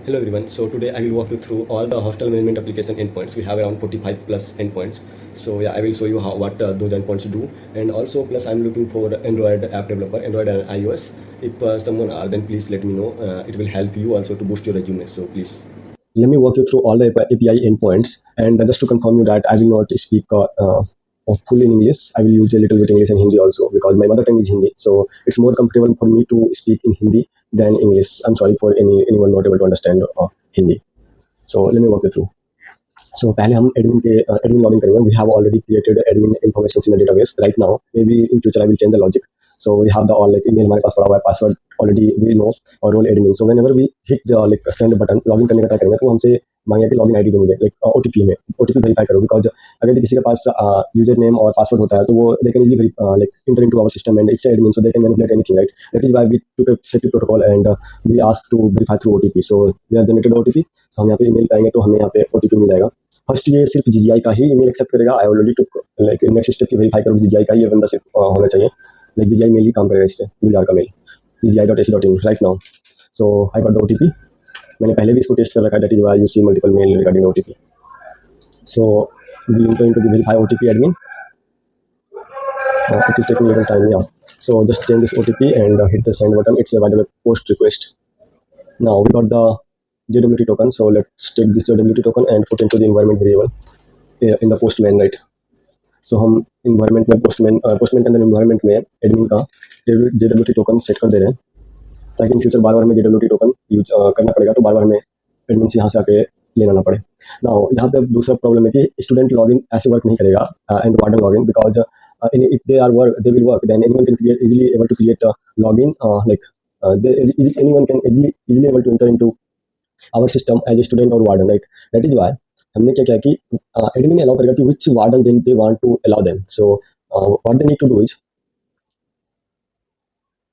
Hello everyone. So today I will walk you through all the hostel management application endpoints. We have around 45 plus endpoints. So yeah, I will show you what those endpoints do. And also plus I'm looking for Android app developer, Android and iOS. If someone are, then please let me know. It will help you also to boost your resume. So please. Let me walk you through all the API endpoints. And just to confirm you that I will not speak fully in English. I will use a little bit English and Hindi also because my mother tongue is Hindi. So it's more comfortable for me to speak in Hindi than English. I'm sorry for anyone not able to understand Hindi. So let me walk you through. So पहले हम admin के admin login करेंगे. We have already created admin information in the database right now. Maybe in future I will change the logic. So we have the all like email हमारे पास पड़ा हुआ है, password already we know और role admin. So whenever we hit the like send button login करने का try करेंगे तो हमसे मांगेगा कि login ID दो मुझे like OTP में OTP वेरीफाई करो because अगर किसी के पास यूजर नेम और पासवर्ड होता है तो वो they can easily like enter into our system and it's admin so they can manipulate anything, right? That is why we took a safety protocol and we asked to verify through OTP. So we have generated OTP. So हम यहाँ पे email पाएंगे तो हमें यहाँ पे OTP मिल जाएगा. First ये सिर्फ जीजीआई का ही ईमेल एक्सेप्ट करेगा. I already took like next step की वेरीफाई करो जीजीआई का ये बंदा सिर्फ होना चाहिए. लाइक जीजीआई मेल ही काम करेगा इस पे. गुलजार का mail ggi.ac.in right now. So I got the OTP. मैंने पहले भी इसको टेस्ट कर रखा है. That is why you see multiple mail regarding OTP. So we enter into the verify OTP admin. It is taking a little time, yeah. So just change this OTP and hit the send button. It's by the way post request. Now we got the JWT token. So let's take this JWT token and put into the environment variable in the postman, right? So हम environment में postman के अंदर environment में admin का JWT token set कर दे रहे हैं ताकि इन फ्यूचर बार बार में JWT token यूज करना पड़ेगा तो बार बार में एडमिन से यहाँ से आके लेना ना पड़े. नाउ यहाँ पे दूसरा प्रॉब्लम है कि स्टूडेंट लॉगिन ऐसे वर्क नहीं करेगा and warden login because if they are work they will work then anyone can create easily able to create a login anyone can easily able to enter into our system as a student or warden, right? That is why हमने क्या किया कि admin allow करेगा कि which warden they want to allow them. So what they need to do is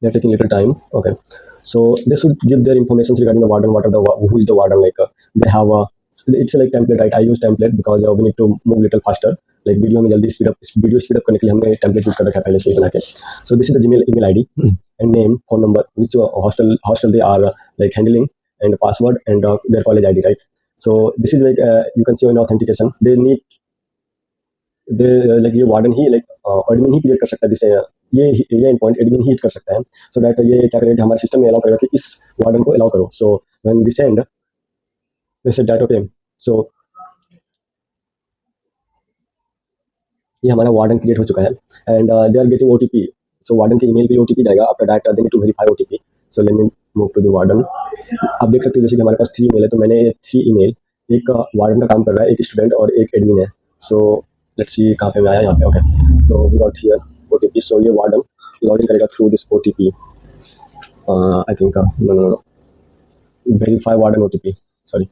they're taking little time. Okay, so they should give their information regarding the warden. What are the who is the warden? Like they have a it's like template, right? I use template because we need to move little faster. Like video में जल्दी speed up करने के लिए हमने template use कर रखा है पहले से ही बना के. So this is the Gmail email ID and name phone number which hostel they are like handling and password and their college ID, right? So this is like you can see in authentication they need they like ये warden ही like admin ही create कर सकता है जिससे ये endpoint admin ही hit कर सकता है. So that ये क्या करेगा कि हमारे सिस्टम में अलाउ करेगा कि इस वार्डन को अलाउ करो. So when we send they said that okay. So ये हमारा वार्डन क्रिएट हो चुका है and they are getting OTP. So warden के ईमेल पे ओटीपी जाएगा. After that they need to verify OTP. So let me move to the warden. आप देख सकते हो जैसे कि हमारे पास 3 ईमेल है तो मैंने ये 3 ईमेल एक वार्डन का काम कर रहा है, एक स्टूडेंट और एक एडमिन है. सो लेट्स सी कहाँ पे मैं आया यहाँ पे. Okay, so we got here OTP. So ये वार्डन लॉगिन करेगा through this OTP. I think no verify warden OTP. Sorry,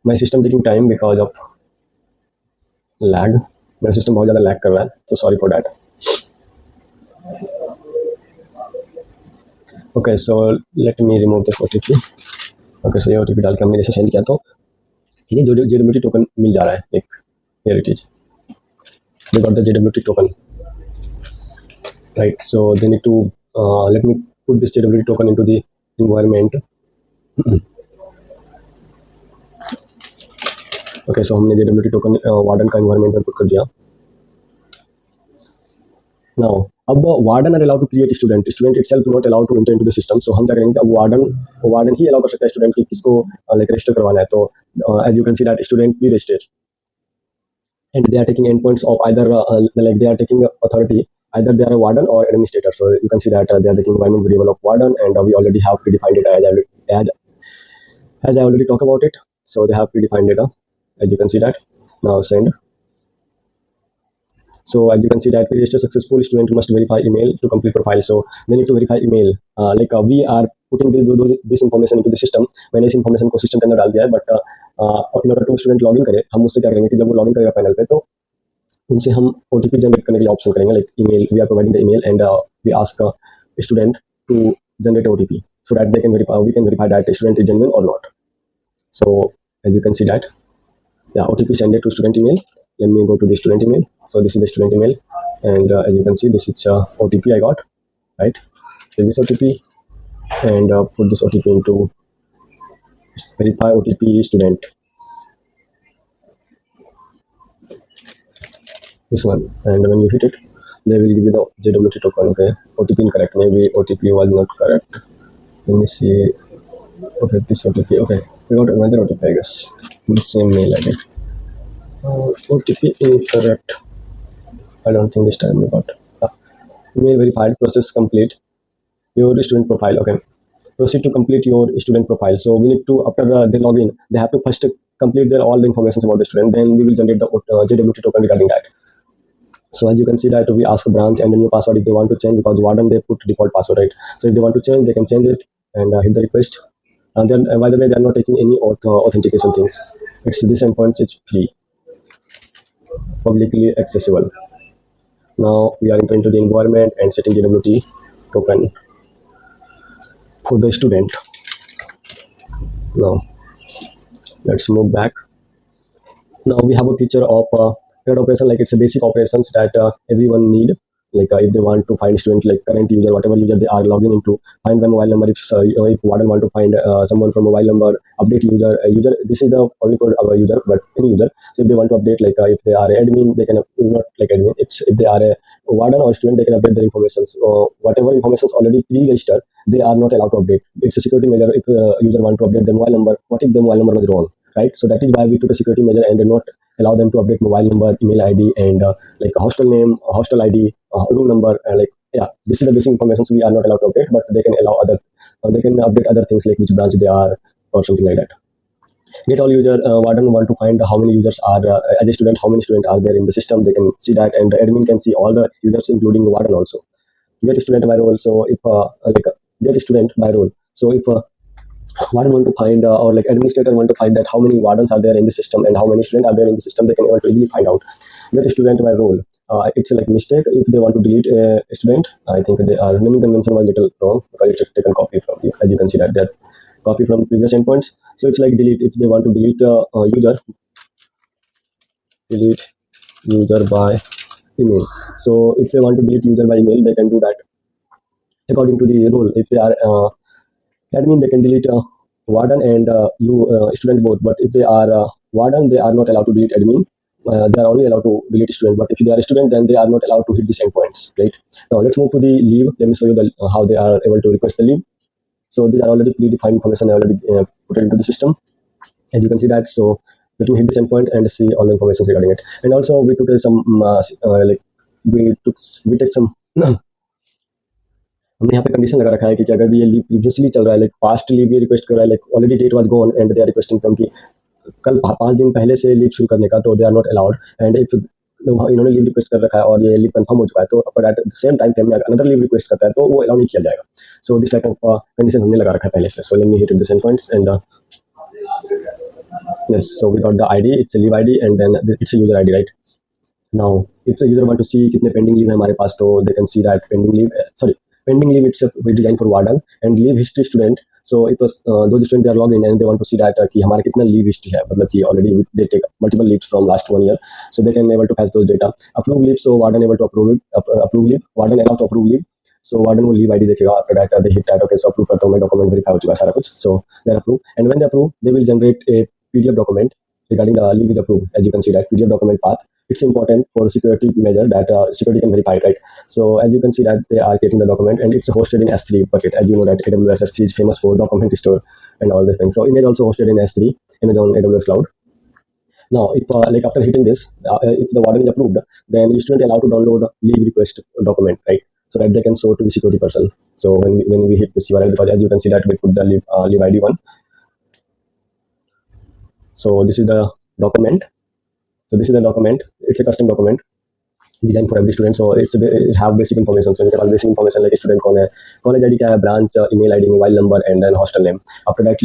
my system taking time because of lag. मेरा सिस्टम बहुत ज़्यादा लैग कर रहा है तो sorry for that. Okay, so let me remove this OTP. Okay, so ये OTP डाल के हमने जैसे सेंड किया तो इन्हें जो JWT टोकन मिल जा रहा है. एक here it is, they got the JWT token, right? So they need to let me put this JWT token into the environment. Okay, so हमने JWT टोकन वार्डन का एनवायरनमेंट में पुट कर दिया. Now अब warden are allowed to create student itself not allowed to enter into the system. So हम क्या करेंगे, अब वार्डन ही अलाउ कर सकता है स्टूडेंट की किसको लाइक रजिस्टर करवाना है. तो as you can see that student भी register and they are taking endpoints of either like they are taking authority, either they are a warden or administrator. So you can see that they are taking environment variable of warden and we already have predefined it as I already talked about it. So they have predefined data as you can see that. Now send. So as you can see that we register successful student must verify email to complete profile. So they need to verify email. We are putting this information into the system. मैंने इस information को system के अंदर डाल दिया है. But in order to student login करे, हम उससे क्या करेंगे कि जब वो login करेगा पैनल पे तो उनसे हम OTP जनरेट करने के लिए ऑप्शन करेंगे. Like email, we are providing the email and we ask student to generate OTP so that we can verify that the student is genuine or not. So as you can see that, yeah, OTP send it to student email. Let me go to the student email. So this is the student email and as you can see this is OTP I got, right? So this OTP and put this OTP into verify OTP student. This one, and when you hit it, they will give you the JWT token. Okay, OTP incorrect. Maybe OTP was not correct. Let me see. Okay, this OTP. Okay, we got another OTP, I guess. The same mail ID. OTP incorrect. I don't think this time we got. Email verified. Process complete. Your student profile. Okay. Proceed to complete your student profile. So we need to, after they log in, they have to first complete their all the information about the student. Then we will generate the JWT token regarding that. So as you can see that we ask a branch and a new password if they want to change, because Warden they put default password, right? So if they want to change, they can change it and hit the request. And then by the way, they are not taking any authentication things. It's this endpoint. It's free, publicly accessible. Now we are entering into the environment and setting JWT token for the student. Now let's move back. Now we have a picture of third operation, like it's a basic operations that everyone need. Like if they want to find student, like current user, whatever user they are logging into, find the mobile number. If Warden want to find someone from mobile number, update user. This is the only for our user, but any user. So if they want to update, like if they are admin, they can not like admin. It's if they are a Warden or student, they can update their information. Whatever information is already pre-registered, they are not allowed to update. It's a security measure. If user want to update their mobile number, what if the mobile number was wrong? Right, so that is why we took a security measure and did not allow them to update mobile number, email ID, and like a hostel name, a hostel ID, room number, like yeah, this is the basic information. So we are not allowed to update, but they can allow other, they can update other things like which branch they are or something like that. Get all user. Warden want to find how many users are as a student, how many students are there in the system. They can see that, and the admin can see all the users, including the Warden also. Get student by role. So if like get student by role. So if Warden want to find or like administrator want to find that how many wardens are there in the system and how many students are there in the system, they can able to easily find out. Get student by role. It's like mistake if they want to delete a student. I think they are naming convention was little wrong because it's taken copy from you. As you can see that they're copy from previous endpoints. So it's like delete if they want to delete user, delete user by email. So if they want to delete user by email, they can do that according to the rule. If they are admin, they can delete warden and you student both. But if they are warden, they are not allowed to delete admin. They are only allowed to delete student. But if they are a student, then they are not allowed to hit these endpoints. Right. Now let's move to the leave. Let me show you the how they are able to request the leave. So these are already predefined information. I already put it into the system, as you can see that. So let me hit this endpoint and see all the information regarding it. And also we took some like we take some हमने यहाँ पे condition लगा रखा है कि अगर ये leave previously चल रहा है, लाइक पास्ट लीव ये रिक्वेस्ट कर रहा है, like already date was gone and they are requesting from कि कल 5 दिन पहले से लीव शुरू करने का, तो they are not allowed. And if इन्होंने लीव रिक्वेस्ट कर रखा है और ये लीव कंफर्म हो चुका है, तो पर at the same time frame में अनदर लीव रिक्वेस्ट करता है तो वो अलाउ नहीं किया जाएगा. So this type of condition हमने लगा रखा है पहले से. सो let me hit this and and yes, so we got the id, it's a leave id, and then it's a user id, right? Now if the user want to see कितने pending leave है हमारे पास, तो they can see that pending leave, pending leave it's we designed for warden. And leave history student, so it was those students they are logged in and they want to see that कि हमारा कितना leave history है, मतलब कि already they take multiple leaves from last 1 year, so they can able to fetch those data. Approve leave, so warden able to approve it, approve leave, warden allowed to approve leave. So warden will leave ID देखेगा. After that they hit that, okay, so approve करता हूँ मैं, document verify हो चुका है सारा कुछ. So they approve, and when they approve, they will generate a PDF document regarding the leave is approved. As you can see that PDF document path, it's important for security measure that security can verify it, right? So as you can see that they are creating the document, and it's hosted in S3 bucket. As you know that AWS S3 is famous for document store and all these things. So image also hosted in S3, image on AWS cloud. Now if like after hitting this, if the warden is approved, then the student allowed to download leave request document, right? So that they can show to the security person. So when we hit this URL, because as you can see that we put the leave ID one. So this is the document. So this is the document. It's a custom document designed for every student. So it have basic information. So you can have basic information like student कौन है, college ID क्या है, branch, email ID, mobile number, and then hostel name. After that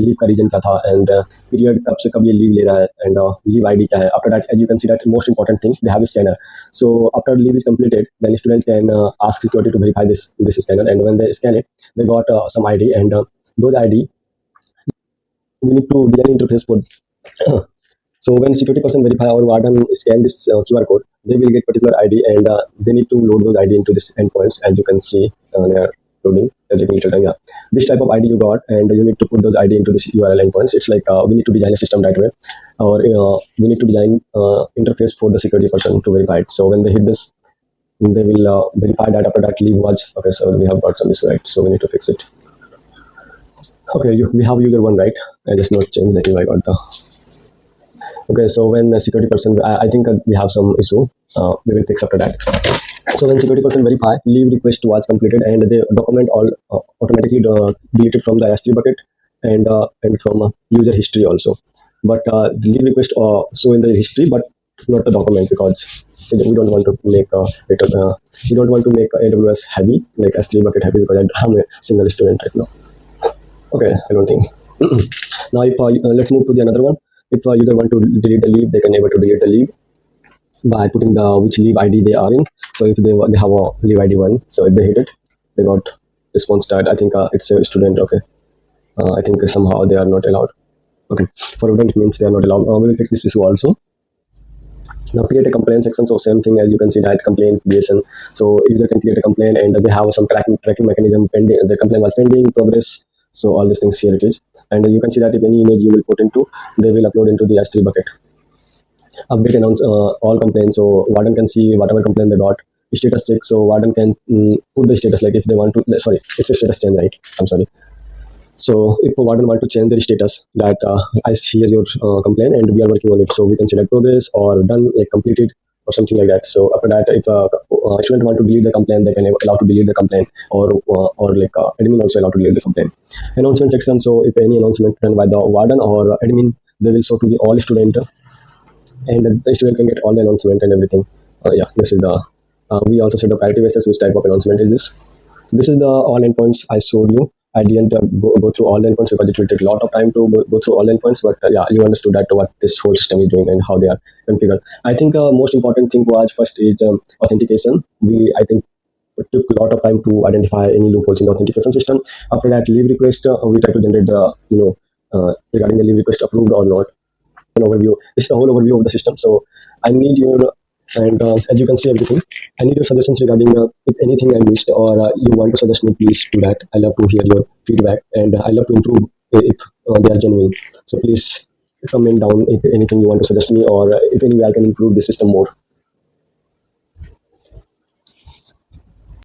leave का region क्या था, and period कब से कब ये leave ले रहा है, and leave ID क्या है. After that, as you can see that most important thing, they have a scanner. So after leave is completed, then student can ask security to verify this scanner, and when they scan it, they got some ID, and those ID we need to design interface for. So when security person verify or warden scan this QR code, they will get particular ID, and they need to load those ID into this endpoints. As you can see, they are loading. They're taking little time. Yeah, this type of ID you got, and you need to put those ID into this URL endpoints. It's like we need to design a system that way, or we need to design interface for the security person to verify it. So when they hit this, they will verify that. After that, leave was okay. So we have got some issue, right? So we need to fix it. Okay, we have user one, right? I just not change that. I got the okay. So when the security person, I think we have some issue. We will fix after that. So when security person verify, leave request was completed, and they document all automatically deleted from the S3 bucket and from user history also. But the leave request show in the history, but not the document, because we don't want to make we don't want to make AWS heavy, like S3 bucket heavy, because I'm a single student right now. Okay, I don't think. Now, if let's move to the another one. If user want to delete the leave, they can able to delete the leave by putting the which leave ID they are in. So if they have a leave ID 1, so if they hit it, they got response start. I think it's a student. Okay, I think somehow they are not allowed. Okay, for event means they are not allowed. We will fix this issue also. Now create a complaint section. So same thing, as you can see that complaint creation. So user can create a complaint, and they have some tracking mechanism pending. The complaint was pending, progress. So all these things here it is, and you can see that if any image you will put into, they will upload into the S3 bucket. Update announce all complaints. So Warden can see whatever complaint they got. Status check. So Warden can put the status, like if they want to. Sorry, it's a status change, right? I'm sorry. So if Warden want to change their status, that I hear your complaint and we are working on it, so we can select progress or done, like completed or something like that. So after that, if a student want to delete the complaint, they can allow to delete the complaint, or like admin also allow to delete the complaint. Announcement section. So if any announcement done by the Warden or admin, they will show to the all student, and the student can get all the announcement and everything. Yeah, this is the we also set the priority basis, which type of announcement is this. So this is the all endpoints I showed you. I didn't go through all the endpoints because it will take a lot of time to go through all the endpoints, but yeah, you understood that what this whole system is doing and how they are configured. I think most important thing was first is authentication. I think it took a lot of time to identify any loopholes in the authentication system. After that, leave request, we try to generate the regarding the leave request approved or not. An overview. This is the whole overview of the system. So I need your, and as you can see everything, I need your suggestions regarding if anything I missed, or you want to suggest me, please do that. I love to hear your feedback, and I love to improve if they are genuine. So please comment down if anything you want to suggest me, or if any way I can improve the system more.